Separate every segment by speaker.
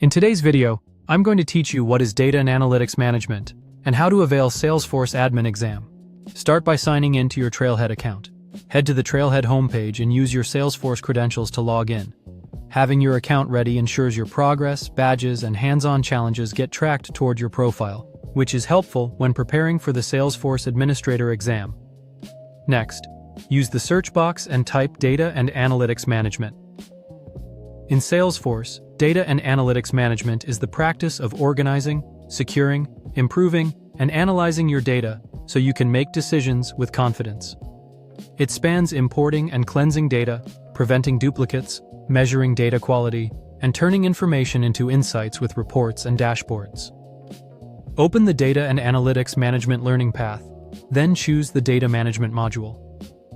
Speaker 1: In today's video, I'm going to teach you what is data and analytics management and how to avail Salesforce Admin exam. Start by signing in to your Trailhead account. Head to the Trailhead homepage and use your Salesforce credentials to log in. Having your account ready ensures your progress, badges, and hands-on challenges get tracked toward your profile, which is helpful when preparing for the Salesforce Administrator exam. Next, use the search box and type Data and Analytics Management. In Salesforce, data and analytics management is the practice of organizing, securing, improving, and analyzing your data so you can make decisions with confidence. It spans importing and cleansing data, preventing duplicates, measuring data quality, and turning information into insights with reports and dashboards. Open the Data and Analytics Management learning path, then choose the Data Management module.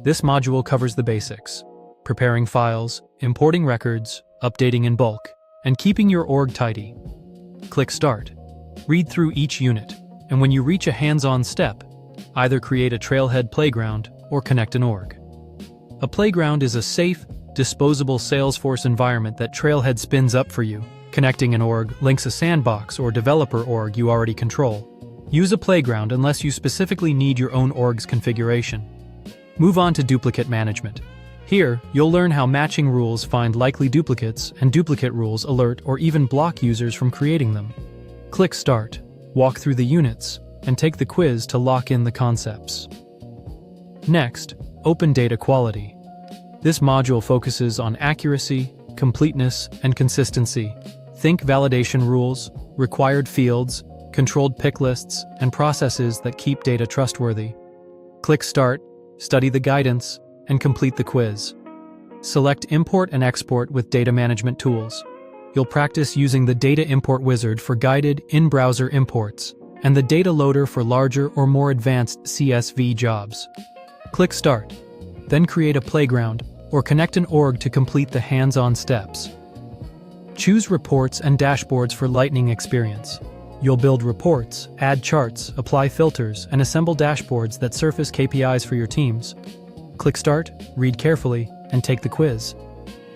Speaker 1: This module covers the basics: preparing files, importing records, updating in bulk, and keeping your org tidy. Click Start. Read through each unit, and when you reach a hands-on step, either create a Trailhead playground or connect an org. A playground is a safe, disposable Salesforce environment that Trailhead spins up for you. Connecting an org links a sandbox or developer org you already control. Use a playground unless you specifically need your own org's configuration. Move on to duplicate management. Here, you'll learn how matching rules find likely duplicates and duplicate rules alert or even block users from creating them. Click Start, walk through the units, and take the quiz to lock in the concepts. Next, open Data Quality. This module focuses on accuracy, completeness, and consistency. Think validation rules, required fields, controlled pick lists, and processes that keep data trustworthy. Click Start, study the guidance, and complete the quiz. Select Import and Export with data management tools. You'll practice using the Data Import Wizard for guided in-browser imports, and the Data Loader for larger or more advanced CSV jobs. Click Start, then create a playground or connect an org to complete the hands-on steps. Choose Reports and Dashboards for lightning experience. You'll build reports, add charts, apply filters, and assemble dashboards that surface KPIs for your teams. Click Start, read carefully, and take the quiz.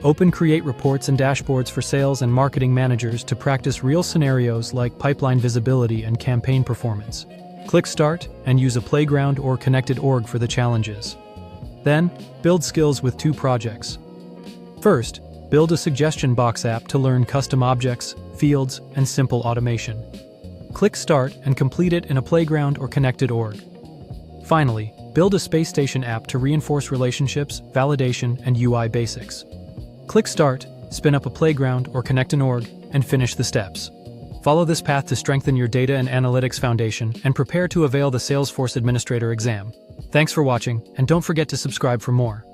Speaker 1: Open Create Reports and Dashboards for sales and marketing managers to practice real scenarios like pipeline visibility and campaign performance. Click Start and use a playground or connected org for the challenges. Then, build skills with 2 projects. First, build a suggestion box app to learn custom objects, fields, and simple automation. Click Start and complete it in a playground or connected org. Finally, build a space station app to reinforce relationships, validation, and UI basics. Click Start, spin up a playground or connect an org, and finish the steps. Follow this path to strengthen your data and analytics foundation and prepare to avail the Salesforce Administrator exam. Thanks for watching, and don't forget to subscribe for more.